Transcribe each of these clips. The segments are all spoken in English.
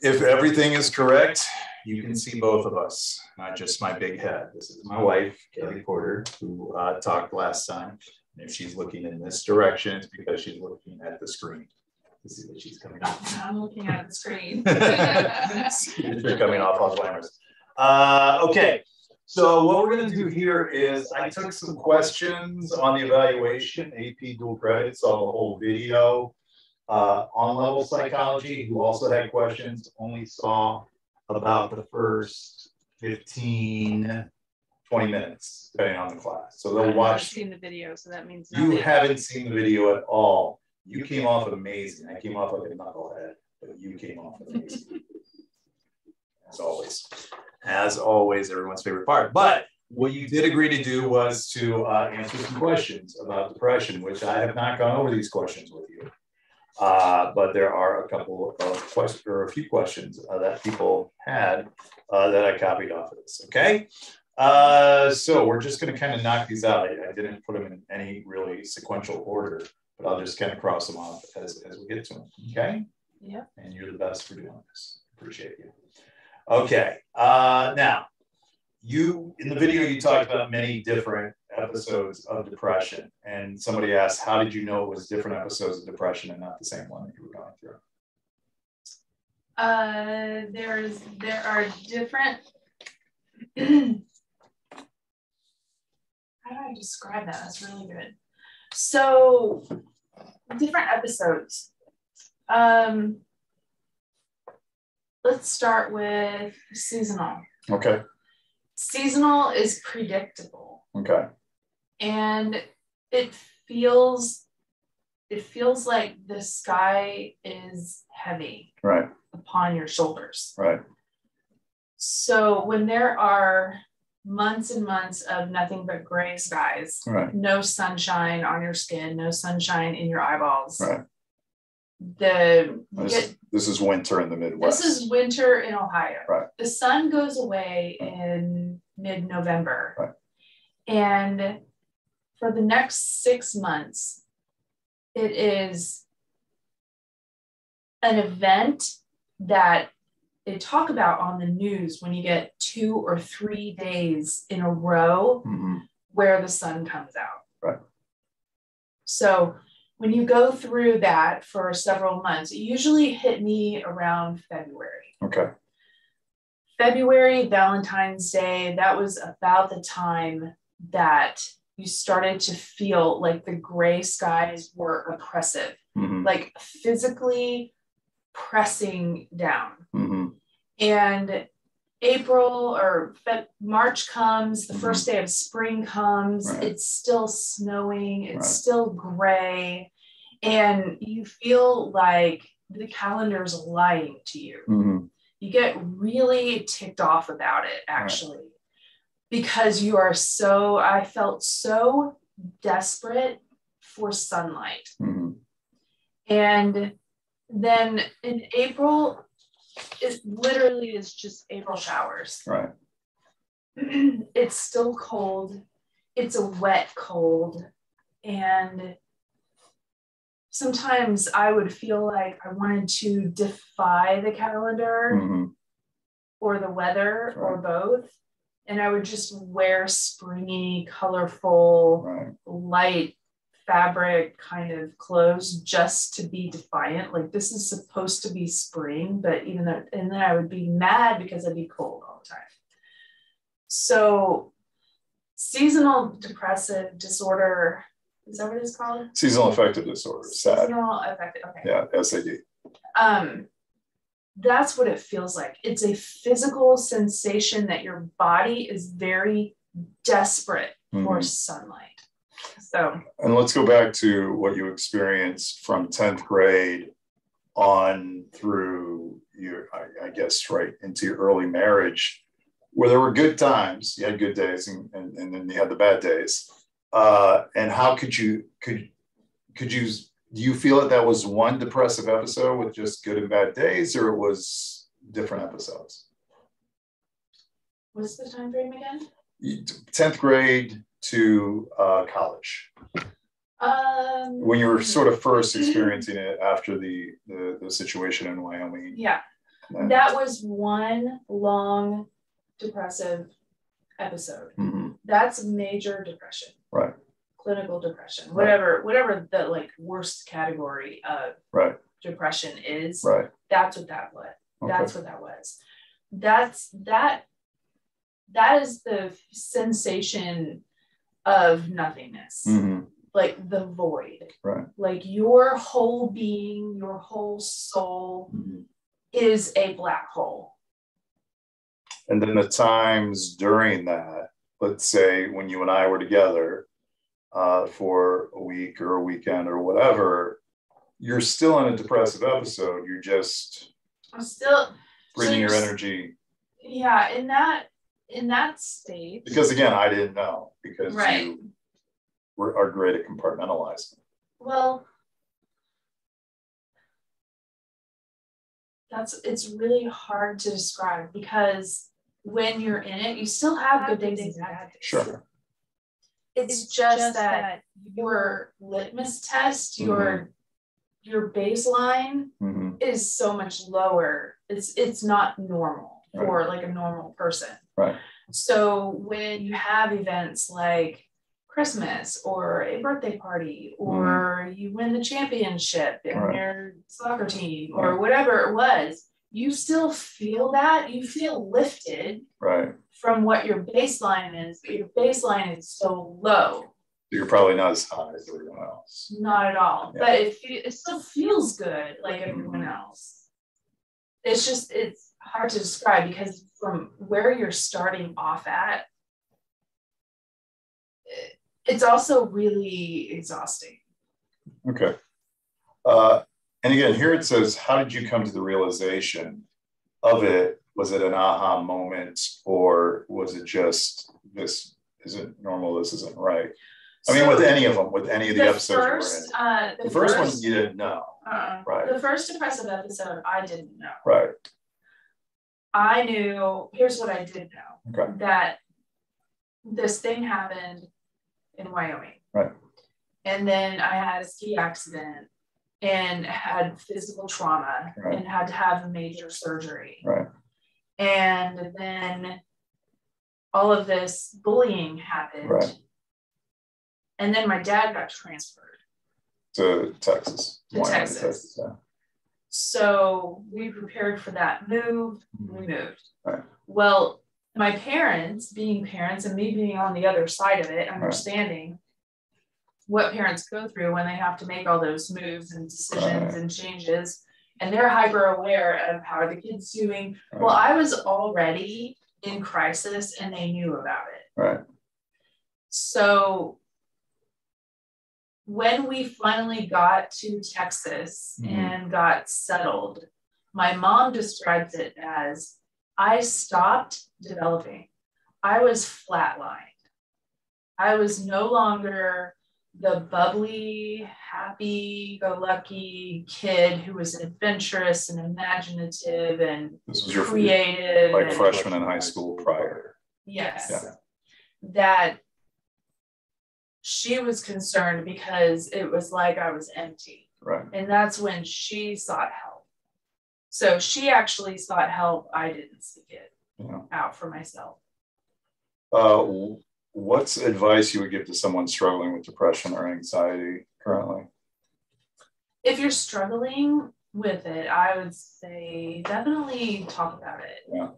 If everything is correct, you can see both of us, not just my big head. This is my wife, Kelly Porter, who talked last time. And if she's looking in this direction, it's because she's looking at the screen to see that she's coming off. I'm looking at the screen. You're coming off all glamorous. Okay, so what we're going to do here is I took some questions on the evaluation, AP dual credit, saw the whole video. On level psychology, who also had questions, only saw about the first 15, 20 minutes, depending on the class. So they'll watch. I've seen the video, so that means nothing. You haven't seen the video at all. You came off amazing. I came off like a knucklehead, but you came off amazing. As always, everyone's favorite part. But what you did agree to do was to answer some questions about depression, which I have not gone over these questions with you. But there are a couple of questions, or a few questions that people had that I copied off of this, okay? So we're just gonna kind of knock these out. I didn't put them in any really sequential order, but I'll just kind of cross them off as we get to them, okay? Yeah. And you're the best for doing this. Appreciate you. Okay, now, in the video, you talked about many different episodes of depression, and somebody asked, how did you know it was different episodes of depression and not the same one that you were going through? There are different, how do I describe that? That's really good. So, different episodes. Let's start with seasonal. Okay. Seasonal is predictable. Okay. And it feels like the sky is heavy upon your shoulders. Right. So when there are months and months of nothing but gray skies, no sunshine on your skin, no sunshine in your eyeballs. Right. This is winter in the Midwest. This is winter in Ohio. Right. The sun goes away in mid-November. Right. And for the next 6 months, it is an event that they talk about on the news when you get 2 or 3 days in a row where the sun comes out. Right. So when you go through that for several months, it usually hit me around February. Okay. February, Valentine's Day, that was about the time that you started to feel like the gray skies were oppressive, like physically pressing down. And April or March comes, the first day of spring comes, it's still snowing, it's still gray, and you feel like the calendar's lying to you. You get really ticked off about it, actually, because I felt so desperate for sunlight. And then in April, it literally is just April showers. Right. It's still cold. It's a wet cold. And sometimes I would feel like I wanted to defy the calendar or the weather or both. And I would just wear springy, colorful, light fabric kind of clothes just to be defiant. Like, this is supposed to be spring, but and then I would be mad because I'd be cold all the time. So seasonal depressive disorder, is that what it's called? Seasonal affective disorder. Seasonal affective, okay. Yeah, SAD. That's what it feels like. It's a physical sensation that your body is very desperate for sunlight. So, and let's go back to what you experienced from 10th grade on through your, I guess, right into your early marriage, where there were good times. You had good days, and then you had the bad days. And how could you do you feel that was one depressive episode with just good and bad days, or it was different episodes? What's the time frame again? 10th grade to college. When you were sort of first experiencing it after the situation in Wyoming. Yeah. That was one long depressive episode. That's major depression. Right. Clinical depression. Whatever the like worst category of depression is. Right. That's what that was. That's what that was. That is the sensation of nothingness. Like the void. Right. Like your whole being, your whole soul is a black hole. And then the times during that, let's say when you and I were together for a week or a weekend or whatever, you're still in a depressive episode. You're just bringing your energy. Yeah, in that state. Because again, I didn't know because you are great at compartmentalizing. Well, it's really hard to describe because when you're in it, you still have good days and bad days. Sure. It's just that your litmus test, your baseline is so much lower. It's not normal for like a normal person. Right. So when you have events like Christmas or a birthday party or you win the championship in your soccer team or whatever it was, you still feel that. You feel lifted from what your baseline is, but your baseline is so low. You're probably not as high as everyone else. Not at all. Yeah. But it still feels good like everyone else. It's hard to describe because from where you're starting off at, it's also really exhausting. Okay. And again, here it says, how did you come to the realization of it? Was it an aha moment or was it just, this isn't normal, this isn't right? I mean, with any of them, with any of the episodes you were in. The first one you didn't know. Right. The first depressive episode, I didn't know. Right. I knew, here's what I did know. Okay. That this thing happened in Wyoming. Right. And then I had a ski accident and had physical trauma and had to have a major surgery. Right. And then all of this bullying happened. Right. And then my dad got transferred. To Texas. Texas. Yeah. So we prepared for that move. We moved. Right. Well, my parents, being parents, and me being on the other side of it, understanding what parents go through when they have to make all those moves and decisions and changes, and they're hyper aware of how are the kids doing. Well, I was already in crisis, and they knew about it. Right. So when we finally got to Texas and got settled, my mom describes it as I stopped developing. I was flatlined. I was no longer the bubbly, happy-go-lucky kid who was adventurous and imaginative and creative. Like freshman in high school prior. Yes. Yeah. That she was concerned because it was like I was empty. Right. And that's when she sought help. So she actually sought help. I didn't seek it out for myself. What's advice you would give to someone struggling with depression or anxiety currently? If you're struggling with it, I would say definitely talk about it. Yeah.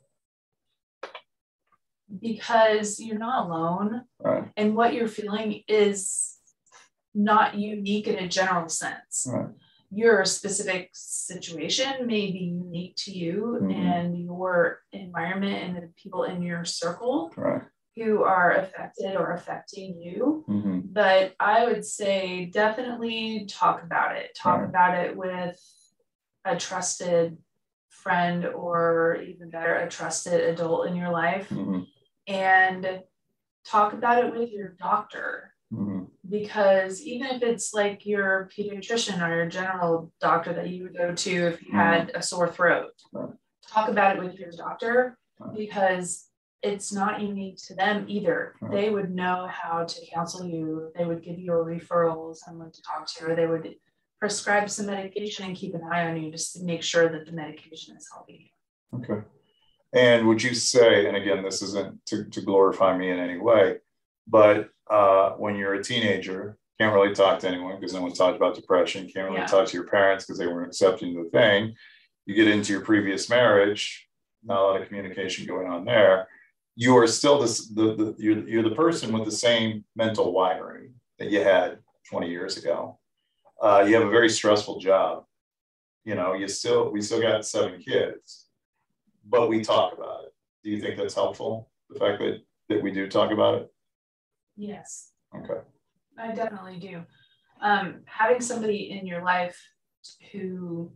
Because you're not alone. Right. And what you're feeling is not unique in a general sense. Right. Your specific situation may be unique to you and your environment and the people in your circle who are affected or affecting you. But I would say definitely talk about it. Talk about it with a trusted friend or even better, a trusted adult in your life. And talk about it with your doctor. Because even if it's like your pediatrician or your general doctor that you would go to if you had a sore throat, talk about it with your doctor because it's not unique to them either. They would know how to counsel you. They would give you a referral, someone to talk to, or they would prescribe some medication and keep an eye on you just to make sure that the medication is helping you. Okay. And would you say, and again, this isn't to glorify me in any way, but when you're a teenager, can't really talk to anyone because no one talked about depression, can't really talk to your parents because they weren't accepting the thing. You get into your previous marriage, not a lot of communication going on there. You are still you're the person with the same mental wiring that you had 20 years ago. You have a very stressful job. You know, we still got 7 kids, but we talk about it. Do you think that's helpful? The fact that we do talk about it? Yes. Okay. I definitely do. Having somebody in your life who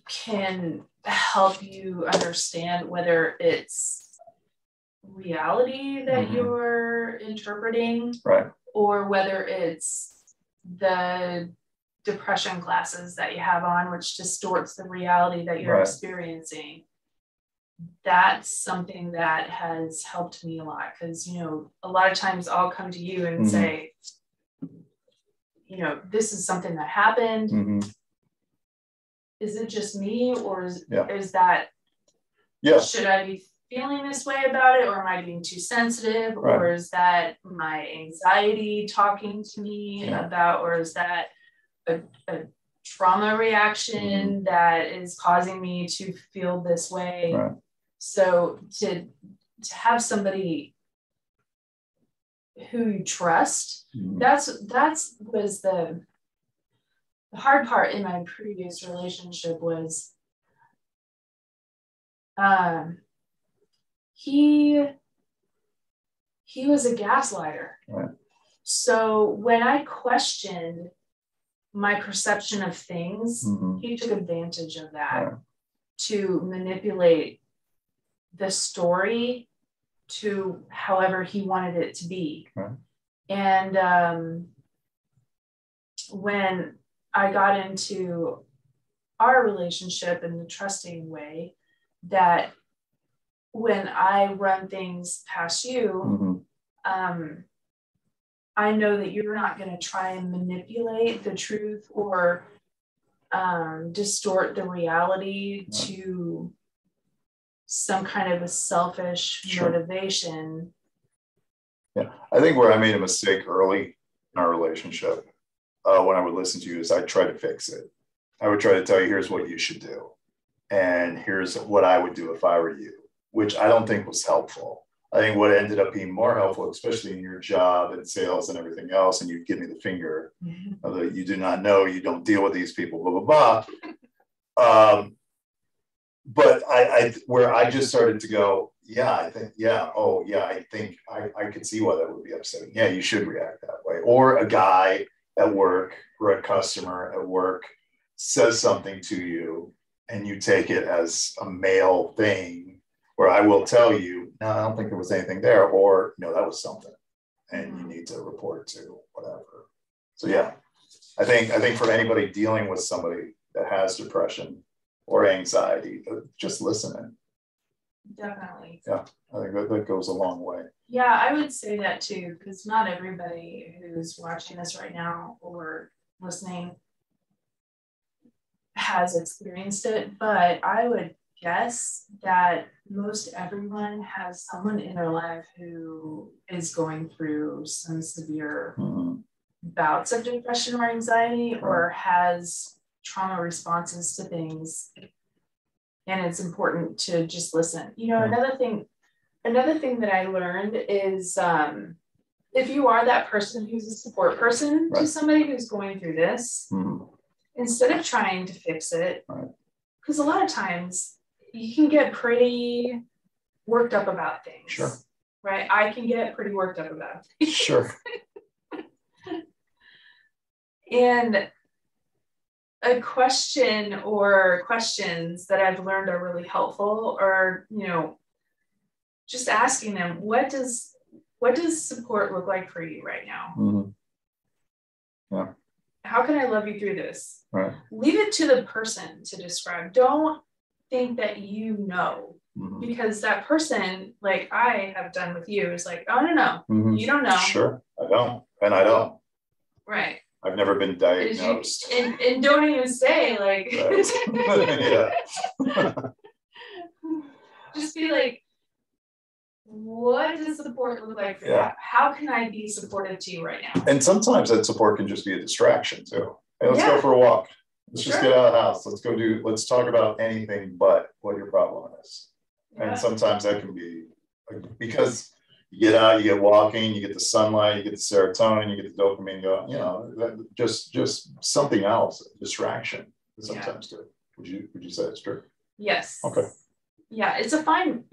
can help you understand whether it's reality that you're interpreting, right, or whether it's the depression glasses that you have on, which distorts the reality that you're experiencing. That's something that has helped me a lot, because, you know, a lot of times I'll come to you and say, you know, this is something that happened. Is it just me, or is that, should I be feeling this way about it, or am I being too sensitive, or is that my anxiety talking to me about, or is that a trauma reaction that is causing me to feel this way? So to have somebody who you trust, that was the hard part in my previous relationship. Was he was a gaslighter. So when I questioned my perception of things, he took advantage of that to manipulate the story to however he wanted it to be. And when I got into our relationship in the trusting way, that when I run things past you, I know that you're not going to try and manipulate the truth or distort the reality to some kind of a selfish motivation. Yeah, I think where I made a mistake early in our relationship, when I would listen to you, is I try to fix it. I would try to tell you, here's what you should do, and here's what I would do if I were you, which I don't think was helpful. I think what ended up being more helpful, especially in your job and sales and everything else, and you'd give me the finger of the, you do not know, you don't deal with these people, blah, blah, blah. But where I just started to go, I think I could see why that would be upsetting. Yeah, you should react that way. Or a guy at work or a customer at work says something to you and you take it as a male thing, where I will tell you, no, I don't think there was anything there, or no, that was something, and you need to report to whatever. So yeah, I think for anybody dealing with somebody that has depression or anxiety, just listening. Definitely. Yeah, I think that goes a long way. Yeah, I would say that too, because not everybody who's watching this right now or listening has experienced it, but I would guess that most everyone has someone in their life who is going through some severe bouts of depression or anxiety, or has trauma responses to things. And it's important to just listen. You know, another thing that I learned is if you are that person who's a support person to somebody who's going through this, instead of trying to fix it, because a lot of times you can get pretty worked up about things. Right? I can get pretty worked up about things. And a question or questions that I've learned are really helpful, or, you know, just asking them, what does support look like for you right now? How can I love you through this? Leave it to the person to describe. Don't think that you know, because that person, like I have done with you, is like, oh, no, you don't know. I don't. And I don't. Right. I've never been diagnosed. And don't even say like, yeah. Just be like, what does support look like for you? How can I be supportive to you right now? And sometimes that support can just be a distraction too. Hey, let's go for a walk. Let's just get out of the house. Let's talk about anything but what your problem is. And sometimes that can be because you get out, you get walking, you get the sunlight, you get the serotonin, you get the dopamine going, you know, just something else, distraction is sometimes good. Would you say that's true? Yes. Okay. Yeah, it's a fine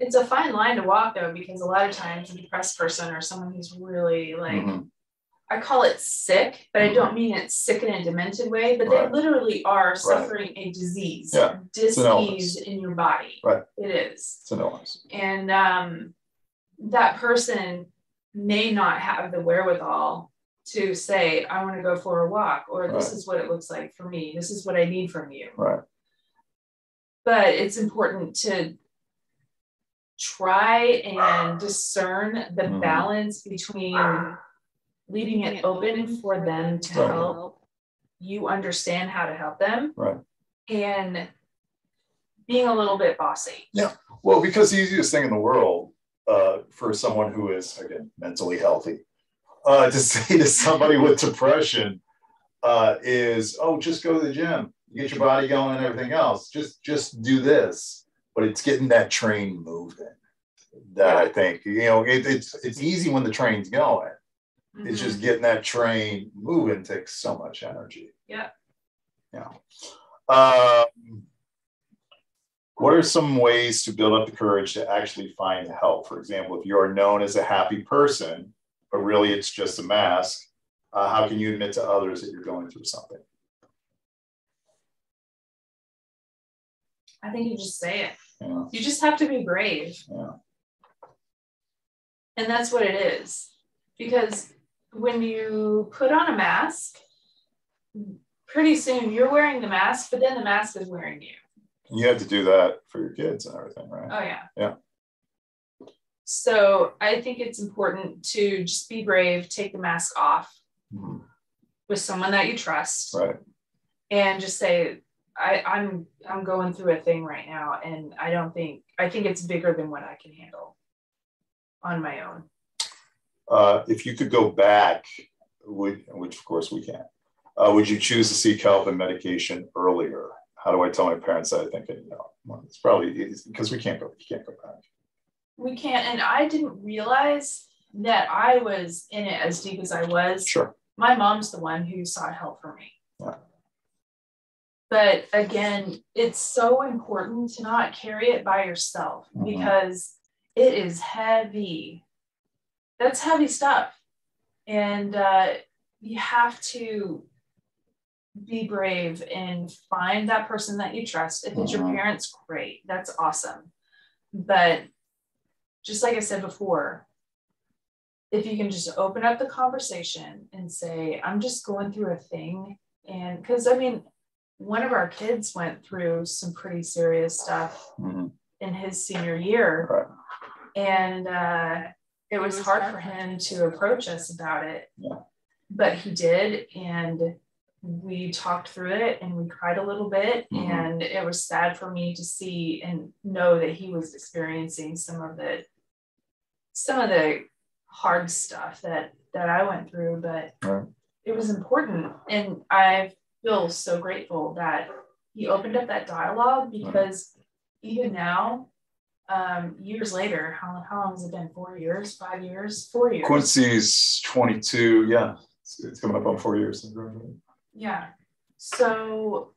line to walk though, because a lot of times a depressed person or someone who's really like, I call it sick, but I don't mean it's sick in a demented way, but they literally are suffering a disease, dis-ease in your body. Right. It is. It's an illness. And that person may not have the wherewithal to say, I want to go for a walk, or this is what it looks like for me. This is what I need from you. Right. But it's important to try and discern the balance between leaving it open for them to help you understand how to help them, and being a little bit bossy. Yeah. Well, because the easiest thing in the world for someone who is, again, mentally healthy, to say to somebody with depression is, oh, just go to the gym, you get your body going and everything else. Just do this. But it's getting that train moving that I think, you know, it's easy when the train's going. It's just getting that train moving takes so much energy. Yeah. What are some ways to build up the courage to actually find help? For example, if you are known as a happy person, but really it's just a mask, how can you admit to others that you're going through something? I think you just say it. Yeah. You just have to be brave. Yeah. And that's what it is. Because when you put on a mask, pretty soon you're wearing the mask, but then the mask is wearing you. You have to do that for your kids and everything, right? Oh, yeah. Yeah. So I think it's important to just be brave, take the mask off with someone that you trust. Right. And just say, I'm going through a thing right now, and I think it's bigger than what I can handle on my own. If you could go back, which of course we can't, would you choose to seek help and medication earlier? How do I tell my parents that I think, you know, well, it's probably because you can't go back. We can't, and I didn't realize that I was in it as deep as I was. Sure. My mom's the one who sought help for me. Yeah. But again, it's so important to not carry it by yourself because it is heavy. That's heavy stuff. And you have to be brave and find that person that you trust. If it's your parents, great. That's awesome. But just like I said before, if you can just open up the conversation and say, I'm just going through a thing. And because I mean, one of our kids went through some pretty serious stuff in his senior year. Right. And it was hard for him to approach us about it. Yeah. But he did. And we talked through it and we cried a little bit. And it was sad for me to see and know that he was experiencing some of the hard stuff that I went through. But it was important. And I feel so grateful that he opened up that dialogue because even now, years later, how long has it been? 4 years, 5 years, 4 years. Quincy's 22. Yeah. It's coming up on 4 years. Yeah. So,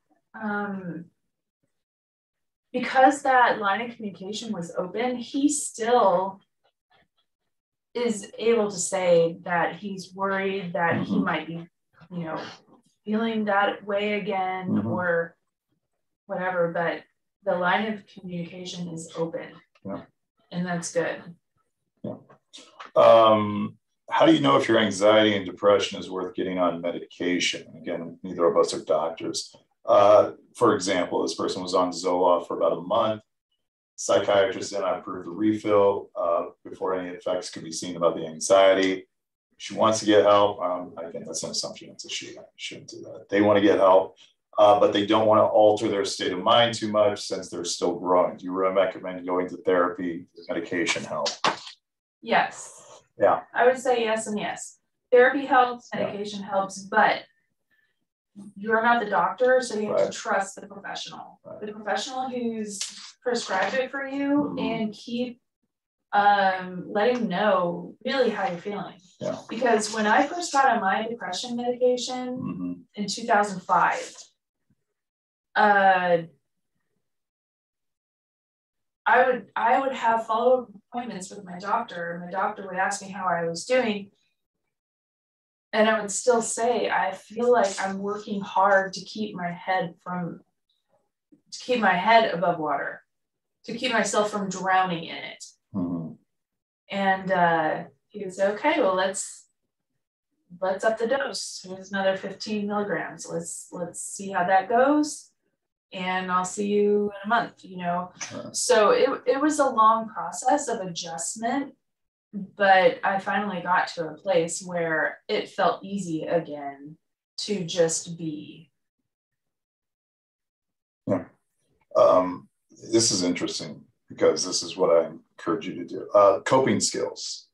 because that line of communication was open, he still is able to say that he's worried that he might be, you know, feeling that way again or whatever, but the line of communication is open. Yeah. And that's good. Yeah. How do you know if your anxiety and depression is worth getting on medication? Again, neither of us are doctors. For example, this person was on Zoloft for about a month. Psychiatrist then approved the refill before any effects could be seen about the anxiety. She wants to get help. I think that's an assumption. It's a she. I shouldn't do that. They want to get help, but they don't want to alter their state of mind too much since they're still growing. Do you recommend going to therapy? Does medication help? Yes. Yeah. I would say yes and yes. Therapy helps, medication helps, but you're not the doctor, so you have to trust the professional. The professional who's prescribed it for you, and keep letting them know really how you're feeling. Yeah. Because when I first got on my depression medication in 2005, I would have follow-up appointments with my doctor. My doctor would ask me how I was doing. And I would still say, I feel like I'm working hard to keep my head above water, to keep myself from drowning in it. And he would say, okay, well, let's up the dose. Here's another 15 milligrams. Let's see how that goes. And I'll see you in a month, you know? So it was a long process of adjustment, but I finally got to a place where it felt easy again to just be. Yeah. This is interesting because this is what I encourage you to do. Coping skills.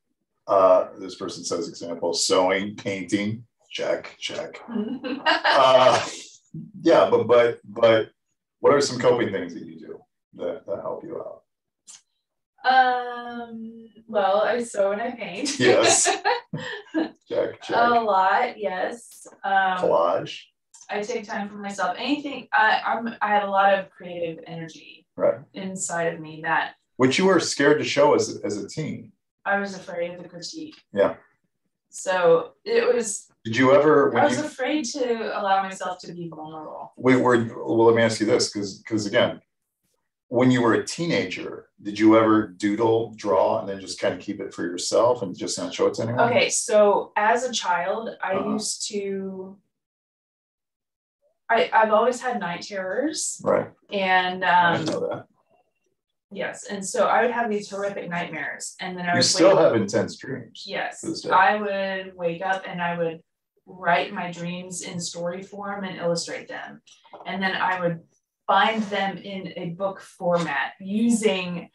This person says example, sewing, painting, check. Yeah, but what are some coping things that you do that help you out? Well, I sew and I paint. Yes. check. A lot, yes. Collage. I take time for myself. Anything. I have a lot of creative energy inside of me that. Which you were scared to show as a teen. I was afraid of the critique. Yeah. So it was. Did you ever? I was afraid to allow myself to be vulnerable. Well, let me ask you this, because again, when you were a teenager, did you ever doodle, draw, and then just kind of keep it for yourself and just not show it to anyone? Okay, so as a child, I used to. I've always had night terrors. Right. And I know that. Yes, and so I would have these horrific nightmares, and then I would. You still have intense dreams. Yes, I would wake up and I would write my dreams in story form and illustrate them, and then I would bind them in a book format using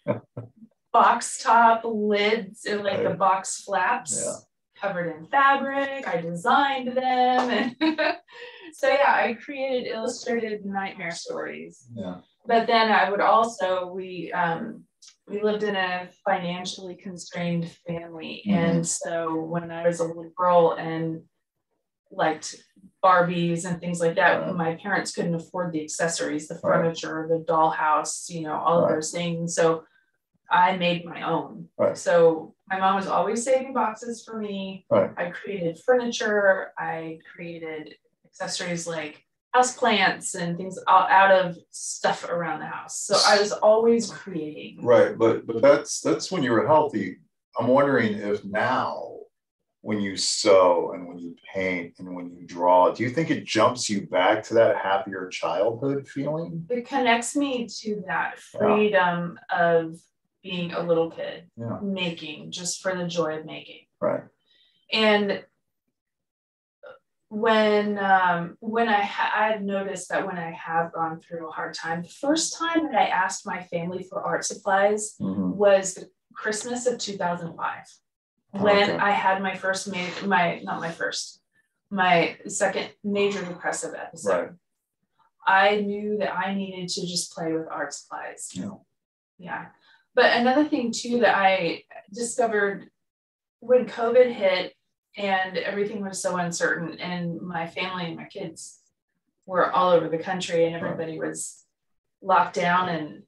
box top lids and like the box flaps covered in fabric. I designed them, and so I created illustrated nightmare stories. Yeah. But then I would also, we lived in a financially constrained family. And so when I was a little girl and liked Barbies and things like that, my parents couldn't afford the accessories, the furniture, the dollhouse, you know, all of those things. So I made my own. So my mom was always saving boxes for me. I created furniture. I created accessories like house plants and things out of stuff around the house. So I was always creating. Right, but that's when you were healthy. I'm wondering if now, when you sew and when you paint and when you draw, do you think it jumps you back to that happier childhood feeling? It connects me to that freedom of being a little kid, making just for the joy of making. Right. And when I've noticed that when I have gone through a hard time, the first time that I asked my family for art supplies was Christmas of 2005, when I had my second major depressive episode. I knew that I needed to just play with art supplies. Yeah. But another thing too that I discovered when COVID hit, and everything was so uncertain, and my family and my kids were all over the country, and everybody was locked down, and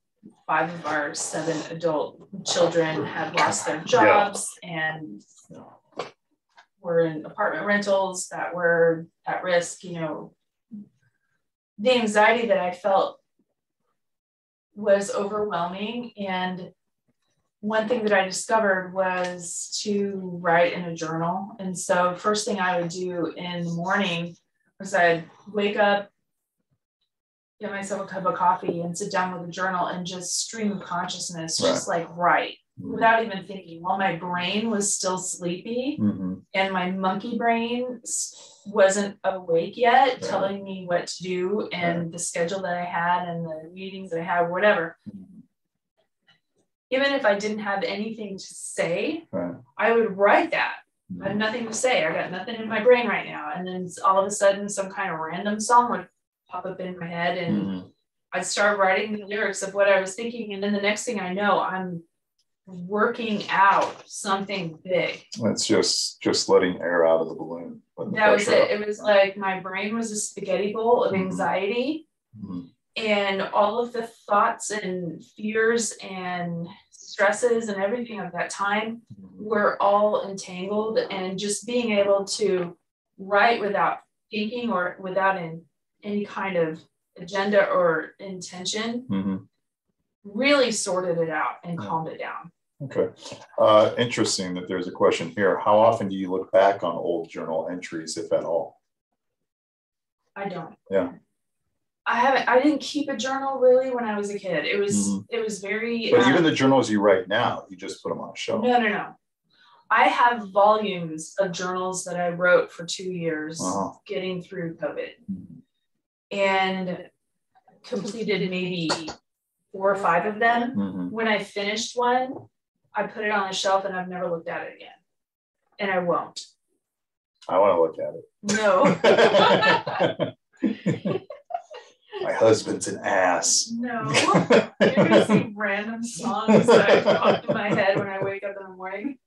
5 of our 7 adult children had lost their jobs and were in apartment rentals that were at risk. You know, the anxiety that I felt was overwhelming, and one thing that I discovered was to write in a journal. And so first thing I would do in the morning was I'd wake up, get myself a cup of coffee, and sit down with a journal and just stream of consciousness, just like write. without even thinking, while my brain was still sleepy and my monkey brain wasn't awake yet, telling me what to do and the schedule that I had and the meetings that I had, whatever. Even if I didn't have anything to say, I would write that. I have nothing to say. I got nothing in my brain right now. And then all of a sudden, some kind of random song would pop up in my head, and I'd start writing the lyrics of what I was thinking. And then the next thing I know, I'm working out something big. It's just letting air out of the balloon. That was it. It was like my brain was a spaghetti bowl of anxiety. And all of the thoughts and fears and stresses and everything of that time were all entangled, and just being able to write without thinking or without any kind of agenda or intention really sorted it out and calmed it down. Okay. Interesting that there's a question here. How often do you look back on old journal entries, if at all? I don't. Yeah. I didn't keep a journal really when I was a kid. It was very. But even the journals you write now, you just put them on a shelf. No. I have volumes of journals that I wrote for 2 years getting through COVID, and completed maybe 4 or 5 of them. When I finished one, I put it on a shelf and I've never looked at it again. And I won't. I want to look at it. No. My husband's an ass. No. You're going to see random songs that pop in my head when I wake up in the morning.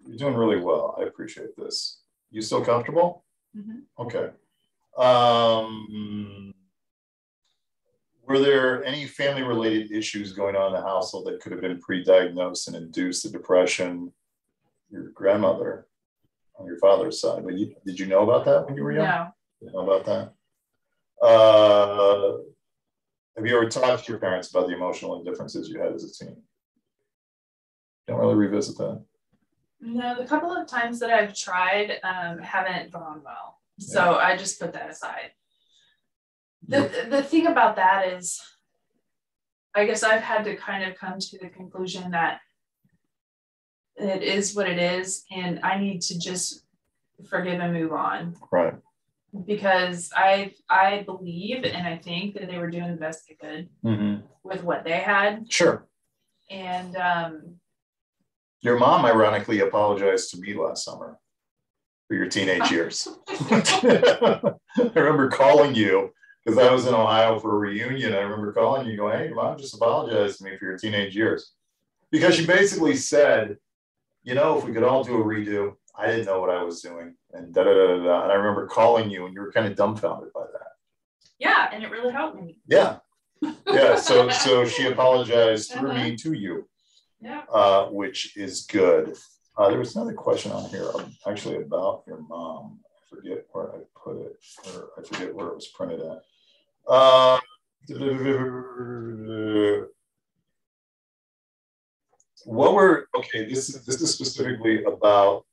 You're doing really well. I appreciate this. You still comfortable? Okay. Were there any family-related issues going on in the household that could have been pre-diagnosed and induced the depression? Your grandmother on your father's side, but did you know about that when you were young? No. You know about that? Have you ever talked to your parents about the emotional indifferences you had as a teen? Don't really revisit that. No, the couple of times that I've tried haven't gone well. So I just put that aside. The thing about that is, I guess I've had to kind of come to the conclusion that it is what it is, and I need to just forgive and move on. Right. Because I believe and I think that they were doing the best they could with what they had. Sure. And your mom ironically apologized to me last summer for your teenage years. I remember calling you because I was in Ohio for a reunion. I remember calling you going, hey, your mom just apologized to me for your teenage years. Because she basically said, you know, if we could all do a redo, I didn't know what I was doing. And And I remember calling you and you were kind of dumbfounded by that. Yeah, and it really helped me. Yeah. Yeah. So she apologized through me to you. Yeah. Which is good. There was another question on here actually about your mom. I forget where I put it, or I forget where it was printed at. This is specifically about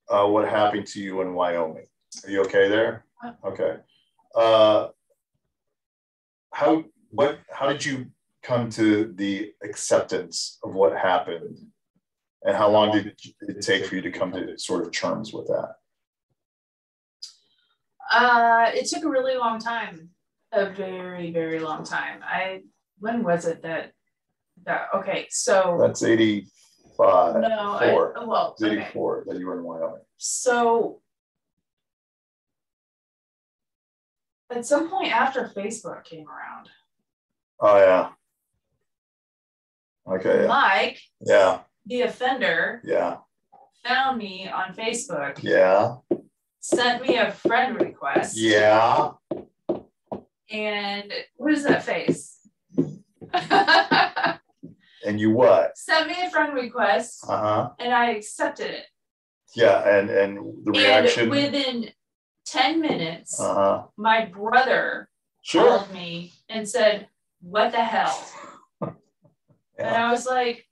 what happened to you in Wyoming. Are you okay there? Okay. How did you come to the acceptance of what happened, and how long did it take for you to come to sort of terms with that? It took a really long time, a very, very long time. When was it that okay, so that's 85. No, it's 84 that you were in Wyoming. So at some point after Facebook came around. Oh yeah. Okay. Yeah. Mike. Yeah. The offender. Yeah. Found me on Facebook. Yeah. Sent me a friend request. Yeah. And what is that face? And you what? Sent me a friend request. And I accepted it. Yeah, and the reaction. And within 10 minutes, my brother called me and said, "What the hell?" And I was like,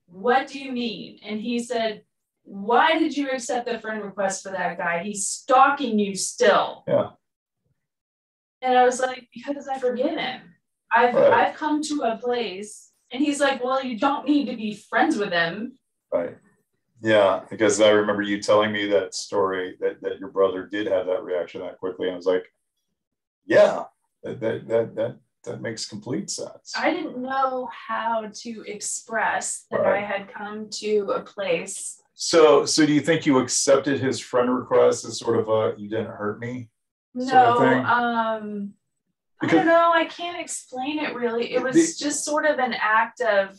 "What do you mean?" And he said, "Why did you accept the friend request for that guy? He's stalking you still." Yeah. And I was like, "Because I forgive him." I've come to a place, and he's like, well, you don't need to be friends with him. Right. Yeah, because I remember you telling me that story that your brother did have that reaction that quickly. And I was like, yeah, that makes complete sense. I didn't know how to express that I had come to a place. So do you think you accepted his friend request as sort of a "you didn't hurt me"? No, sort of thing? I don't know. I can't explain it really. It was just sort of an act of,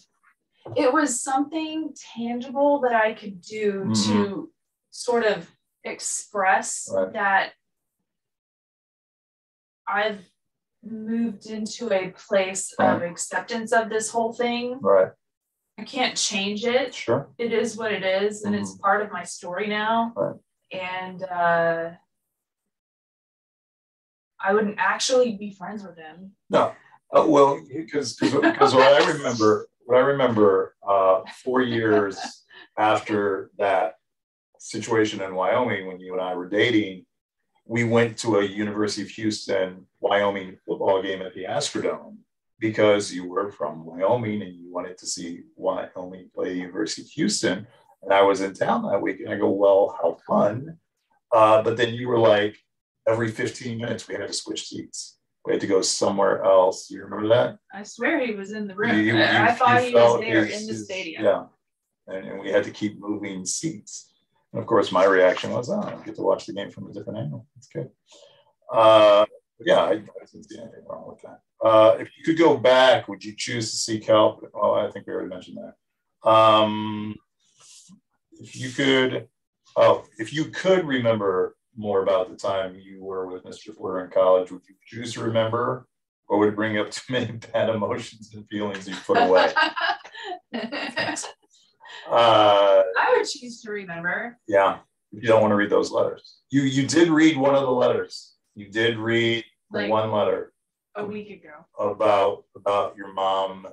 it was something tangible that I could do to sort of express that I've moved into a place of acceptance of this whole thing. Right. I can't change it. Sure. It is what it is, and it's part of my story now. Right. And I wouldn't actually be friends with him. No. Well, because what I remember 4 years after that situation in Wyoming, when you and I were dating, we went to a University of Houston, Wyoming football game at the Astrodome because you were from Wyoming and you wanted to see Wyoming play University of Houston. And I was in town that week and I go, well, how fun. But then you were like, every 15 minutes we had to switch seats. We had to go somewhere else. You remember that? I swear he was in the room. I thought he was there in the stadium. Yeah. And we had to keep moving seats. And of course, my reaction was, I get to watch the game from a different angle. It's good. Yeah, I didn't see anything wrong with that. If you could go back, would you choose to see Cal? Oh, I think we already mentioned that. If you could remember more about the time you were with Mr. Porter in college, would you choose to remember, or would it bring up too many bad emotions and feelings you put away? I would choose to remember. Yeah, if you don't want to read those letters. You did read one of the letters. You did read one letter. A week ago. About your mom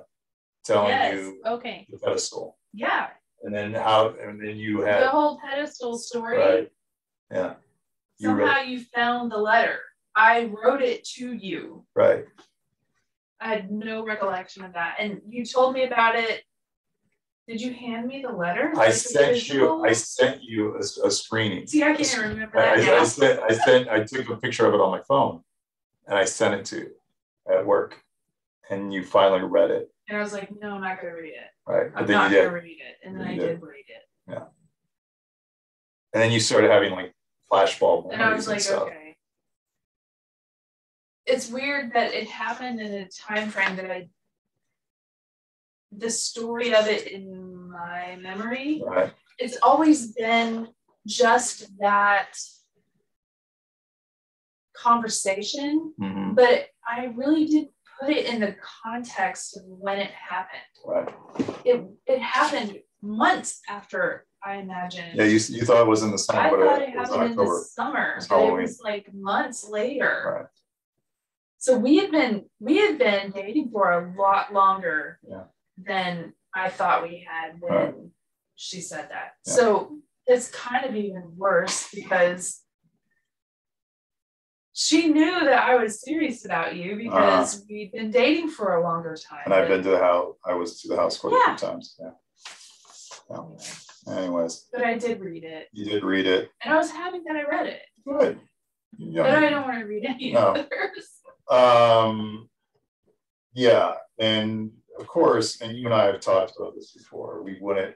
telling you the pedestal. Yeah. And then you had the whole pedestal story. Right. Yeah. Somehow you found the letter. I wrote it to you. Right. I had no recollection of that. And you told me about it. Did you hand me the letter? I sent you a screening. See, I can't remember that. I took a picture of it on my phone and I sent it to you at work. And you finally read it. And I was like, no, I'm not going to read it. Right. I'm not going to read it. And then I did read it. Yeah. And then you started having like flashbulb. And I was like, okay. It's weird that it happened in a time frame that the story of it in my memory, it's always been just that conversation, but I really did put it in the context of when it happened. Right. It happened months after, I imagine. Yeah, you thought it was in the summer. I thought it happened in the summer, but it was like months later. Right. So we had been dating for a lot longer than I thought we had when she said that. Yeah. So it's kind of even worse because she knew that I was serious about you because we'd been dating for a longer time. And I've been to the house. I was to the house quite a few times. Yeah. Anyways. But I did read it. You did read it. And I was happy that I read it. Good. But I don't want to read any others. Yeah. And of course, and you and I have talked about this before, we wouldn't,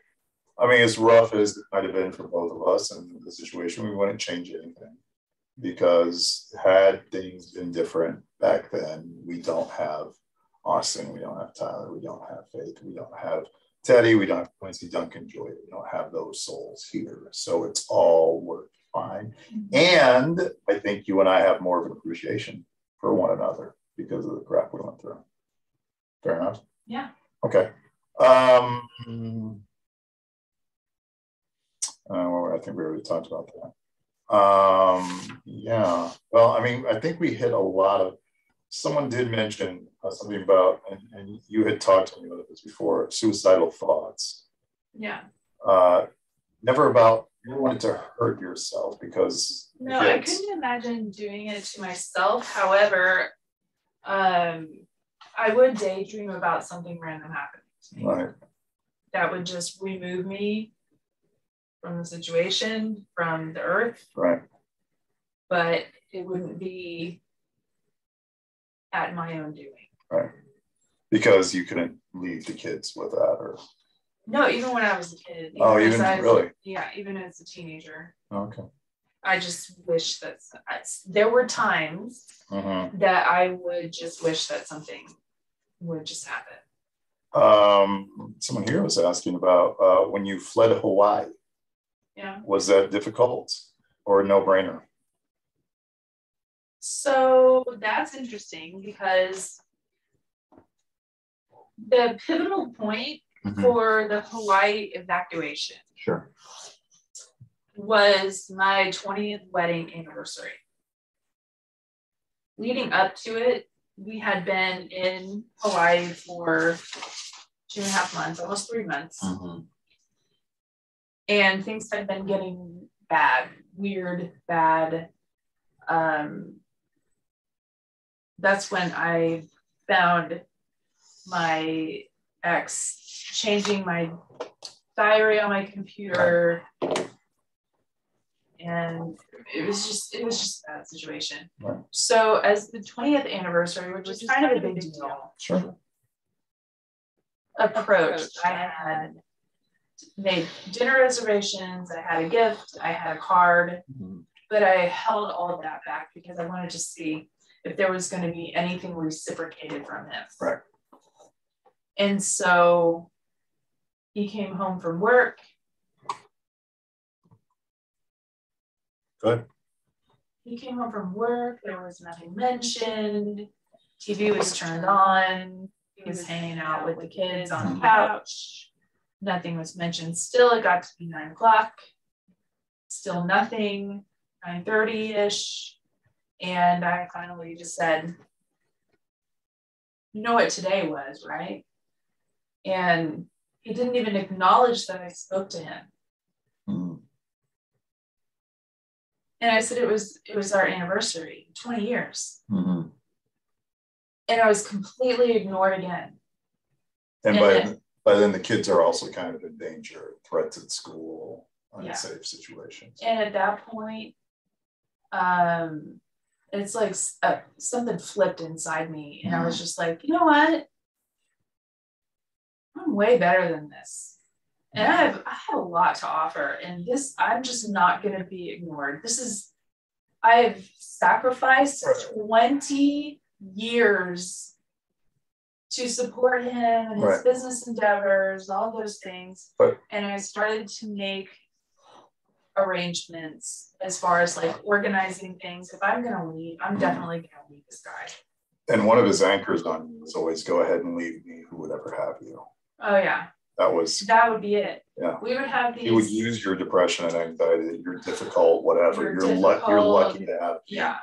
I mean, as rough as it might have been for both of us and the situation, we wouldn't change anything. Because had things been different back then, we don't have Austin, we don't have Tyler, we don't have Faith, we don't have Teddy, we don't have Quincy Duncan Joy, we don't have those souls here. So it's all worked fine. And I think you and I have more of an appreciation for one another because of the crap we went through. Fair enough? Yeah. Okay. I think we already talked about that. Yeah. Well, I mean, I think we hit a lot of, someone did mention something about, and you had talked to me about this before, suicidal thoughts. Yeah. Never wanted to hurt yourself because. No, I couldn't imagine doing it to myself. However, I would daydream about something random happening to me. Right. That would just remove me from the situation, from the earth. Right. But it wouldn't be at my own doing. Right. Because you couldn't leave the kids with that, or no, even when I was a kid. Really? Yeah, even as a teenager. Okay. I just wish that there were times that I would just wish that something would just happen. Someone here was asking about when you fled Hawaii. Yeah. Was that difficult or a no-brainer? So that's interesting because the pivotal point for the Hawaii evacuation was my 20th wedding anniversary. Leading up to it, we had been in Hawaii for 2.5 months, almost 3 months. And things had been getting bad, weird, bad. That's when I found my ex changing my diary on my computer. And it was just a bad situation. Right. So as the 20th anniversary, which was kind of a big deal, approached, I had made dinner reservations, I had a gift, I had a card, but I held all of that back because I wanted to see if there was going to be anything reciprocated from him. Right. And so he came home from work. Good. He came home from work. There was nothing mentioned. TV was turned on. He was hanging out with the kids on the couch. Nothing was mentioned. Still, it got to be 9 o'clock. Still nothing. 9:30-ish. And I finally just said, you know what today was, right? And he didn't even acknowledge that I spoke to him. And I said it was our anniversary, 20 years. And I was completely ignored again. And by then the kids are also kind of in danger, threats at school, unsafe situations. And at that point, it's like something flipped inside me. And I was just like, you know what? I'm way better than this. And I have a lot to offer. And I'm just not going to be ignored. I've sacrificed 20 years to support him and his business endeavors, all those things. And I started to make arrangements as far as like organizing things. If I'm going to leave, I'm definitely going to leave this guy. And one of his anchors on you was always, go ahead and leave me, who would ever have you. Oh, yeah. That would be it. Yeah. We would have these. He would use your depression and anxiety, that you're difficult, whatever. You're lucky to have. Yeah.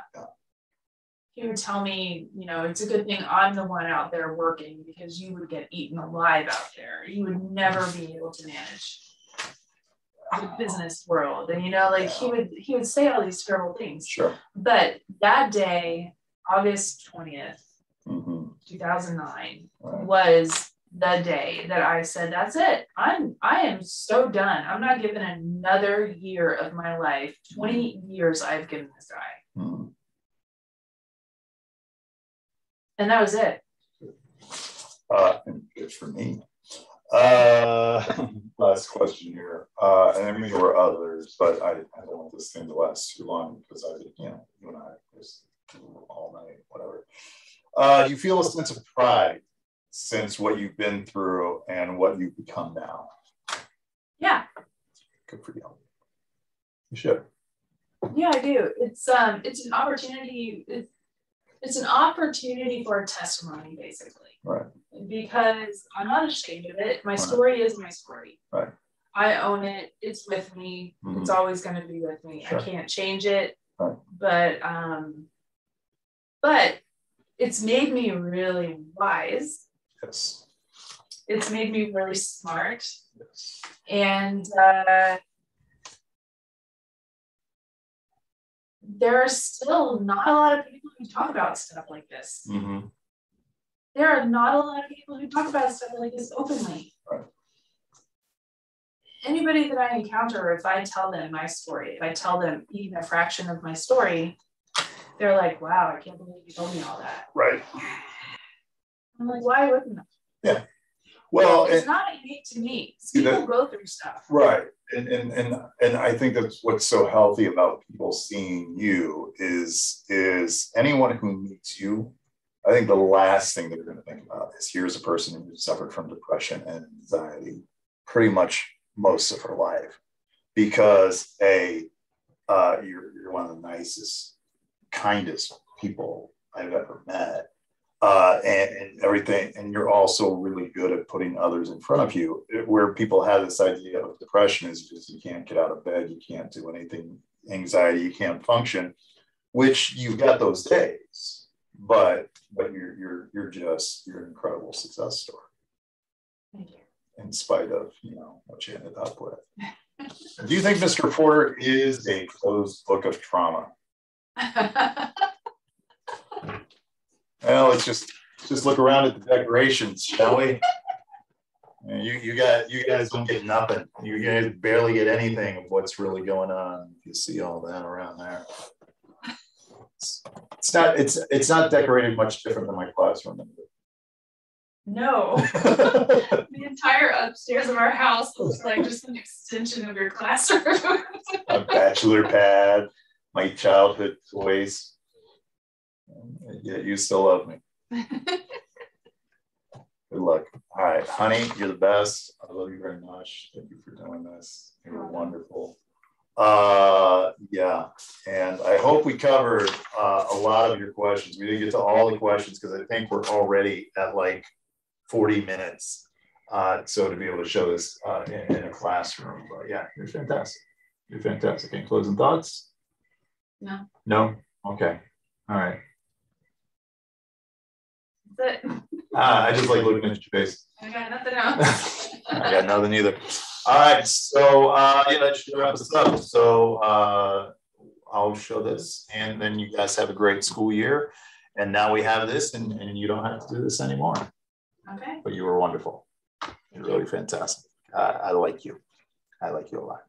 He would tell me, it's a good thing I'm the one out there working because you would get eaten alive out there. You would never be able to manage the business world. And, he would say all these terrible things. Sure. But that day, August 20th, 2009, was the day that I said, that's it. I am so done. I'm not giving another year of my life. 20 years I've given this guy. And that was it. Good for me. Last question here. And then there were others, but I don't want this thing to last too long because you and I just all night, whatever. You feel a sense of pride since what you've been through and what you've become now. Yeah. Good for you. You should. Yeah, I do. It's an opportunity. It's an opportunity for a testimony, basically. Right. Because I'm not ashamed of it. My story is my story. Right. I own it. It's with me. It's always going to be with me. Sure. I can't change it. Right. But it's made me really wise. Yes. It's made me really smart. Yes. And there are still not a lot of people who talk about stuff like this. There are not a lot of people who talk about stuff like this openly. Right. Anybody that I encounter, if I tell them my story, if I tell them even a fraction of my story, they're like, wow, I can't believe you told me all that. Right. I'm like, why wouldn't I? Yeah. Well, it's not unique to me. People go through stuff. Right. And I think that's what's so healthy about people seeing you is anyone who meets you, I think the last thing they're going to think about is here's a person who suffered from depression and anxiety pretty much most of her life, because you're one of the nicest, kindest people I've ever met. And everything, and you're also really good at putting others in front of you. Where people have this idea of depression is just you can't get out of bed, you can't do anything, anxiety, you can't function, which you've got those days, but you're an incredible success story. Thank you. In spite of what you ended up with. Do you think Mr. Porter is a closed book of trauma? Well, let's just look around at the decorations, shall we? You guys don't get nothing. You guys barely get anything of what's really going on. You see all that around there. It's not decorated much different than my classroom. No. The entire upstairs of our house looks like just an extension of your classroom. A bachelor pad, my childhood toys. Yeah, you still love me. Good luck. All right, honey, you're the best. I love you very much. Thank you for doing this. You were wonderful. Yeah, and I hope we covered a lot of your questions. We didn't get to all the questions because I think we're already at like 40 minutes. So to be able to show this in a classroom, but yeah, you're fantastic. You're fantastic. Any closing thoughts? No. No? Okay. All right. That's it. I just like looking at your face. I got nothing else. I got nothing either. All right. So yeah, that should wrap us up. So I'll show this, and then you guys have a great school year. And now we have this, and you don't have to do this anymore. Okay. But you were wonderful. You're really fantastic. I like you. I like you a lot.